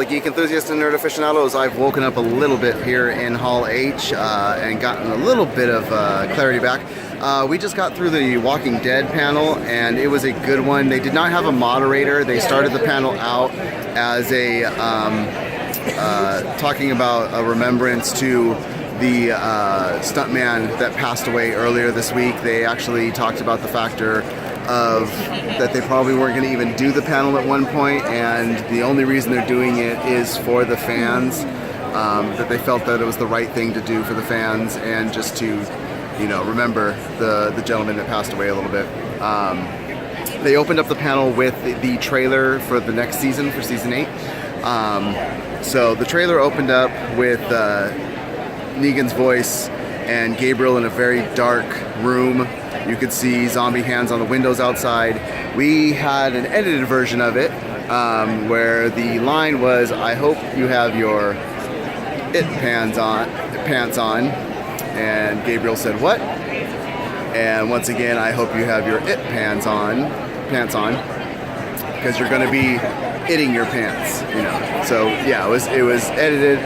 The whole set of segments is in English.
fellow geek enthusiasts and nerd aficionados. I've woken up a little bit here in Hall H and gotten a little bit of clarity back. We just got through the Walking Dead panel and it was a good one. They did not have a moderator. They started the panel out as a talking about a remembrance to the stuntman that passed away earlier this week. They actually talked about the factor of that they probably weren't going to even do the panel at one point, and the only reason they're doing it is for the fans, that they felt that it was the right thing to do for the fans and just to, you know, remember the gentleman that passed away a little bit. They opened up the panel with the trailer for the next season, for season 8. So the trailer opened up with Negan's voice and Gabriel in a very dark room. You could see zombie hands on the windows outside. We had an edited version of it where the line was, "I hope you have your it pants on," and Gabriel said, "What?" And once again, "I hope you have your it pants on, because you're going to be itting your pants," you know. So yeah, it was edited.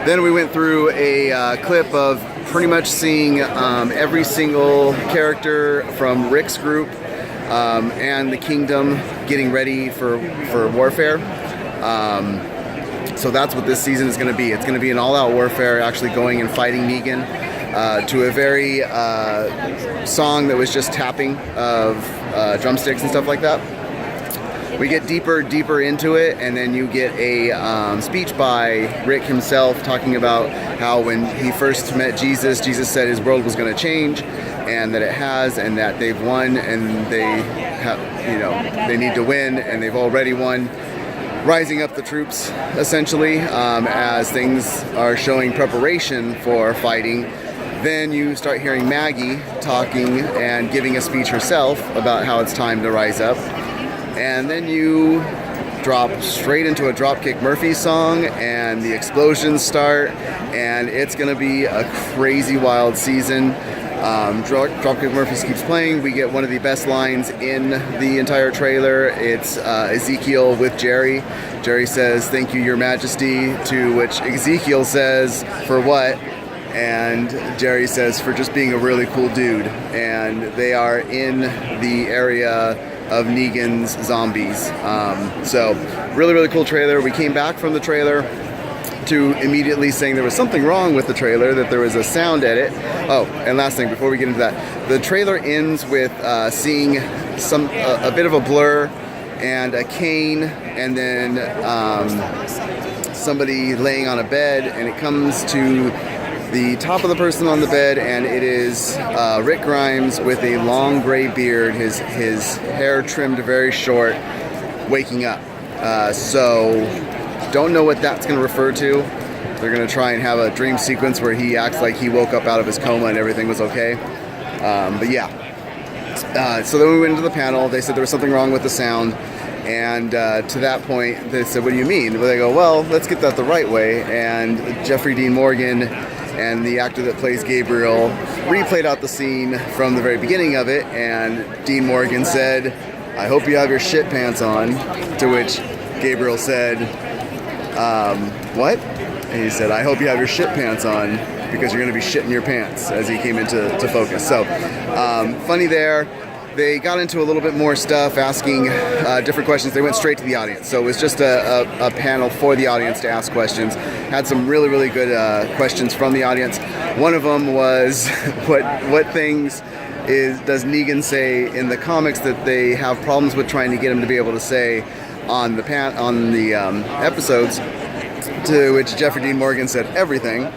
Then we went through a clip of pretty much seeing every single character from Rick's group and the Kingdom getting ready for warfare. So that's what this season is going to be. It's going to be an all-out warfare, actually going and fighting Negan to a very song that was just tapping of drumsticks and stuff like that. We get deeper into it, and then you get a speech by Rick himself talking about how when he first met Jesus, Jesus said his world was going to change, and that it has, and that they've won, and they have, you know, they need to win, and they've already won, rising up the troops essentially as things are showing preparation for fighting. Then you start hearing Maggie talking and giving a speech herself about how it's time to rise up. And then you drop straight into a Dropkick Murphys song, and the explosions start, and it's going to be a crazy wild season. Dropkick Murphys keeps playing. We get one of the best lines in the entire trailer. It's Ezekiel with Jerry. Jerry says, "Thank you, Your Majesty," to which Ezekiel says, "For what?" And Jerry says, "For just being a really cool dude." And they are in the area of Negan's zombies. So really cool trailer. We came back from the trailer to immediately saying there was something wrong with the trailer, that there was a sound edit. Oh, and last thing before we get into that, the trailer ends with seeing a bit of a blur and a cane, and then somebody laying on a bed, and it comes to the top of the person on the bed, and it is Rick Grimes with a long gray beard, his hair trimmed very short, waking up. So don't know what that's going to refer to. They're going to try and have a dream sequence where he acts like he woke up out of his coma and everything was okay. But yeah. So then we went into the panel. They said there was something wrong with the sound. And to that point, they said, "What do you mean?" Well, they go, "Well, let's get that the right way." And Jeffrey Dean Morgan and the actor that plays Gabriel replayed out the scene from the very beginning of it, and Dean Morgan said, "I hope you have your shit pants on," to which Gabriel said, "What?" And he said, "I hope you have your shit pants on, because you're going to be shitting your pants," as he came into focus. So funny there. They got into a little bit more stuff, asking different questions. They went straight to the audience. So it was just a panel for the audience to ask questions. Had some really good questions from the audience. One of them was, what things does Negan say in the comics that they have problems with trying to get him to be able to say on the episodes? To which Jeffrey Dean Morgan said, "Everything."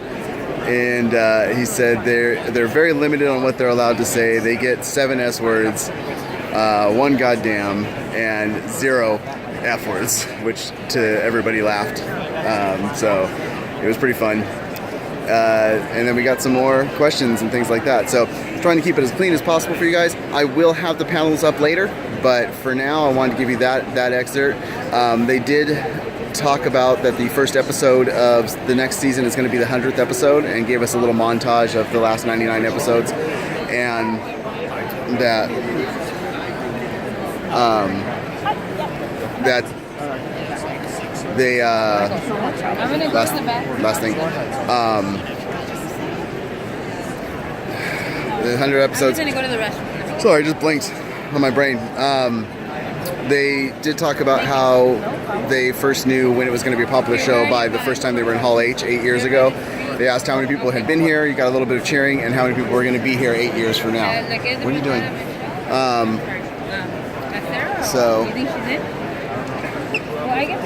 And he said they're very limited on what they're allowed to say. They get 7 S words, 1 goddamn, and 0 F words, which to everybody laughed. So it was pretty fun. And then we got some more questions and things like that. So trying to keep it as clean as possible for you guys. I will have the panels up later, but for now I wanted to give you that excerpt. They did talk about that the first episode of the next season is going to be the 100th episode, and gave us a little montage of the last 99 episodes, and that They I'm gonna go to the bathroom. last thing. The 100 episodes. I'm gonna go to the restroom. Sorry, I just blinked on my brain. They did talk about how they first knew when it was going to be a popular show by the first time they were in Hall H 8 years ago. They asked how many people had been here. You got a little bit of cheering, and how many people were going to be here 8 years from now. What are you doing? So. You think she's in? Well, I guess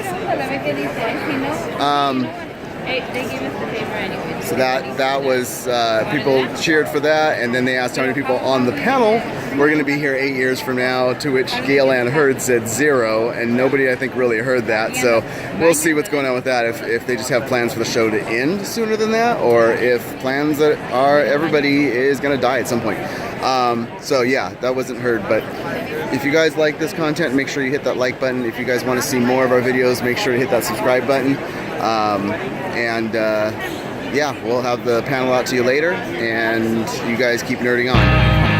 they gave us the paper anyway. So that was people cheered for that, and then they asked how many people on the panel were going to be here 8 years from now. To which Gail Ann Hurd said 0, and nobody I think really heard that. So we'll see what's going on with that. If they just have plans for the show to end sooner than that, or if plans that are everybody is going to die at some point. So yeah, that wasn't heard, but. If you guys like this content, make sure you hit that like button. If you guys want to see more of our videos, make sure to hit that subscribe button. Yeah, we'll have the panel out to you later, and you guys keep nerding on.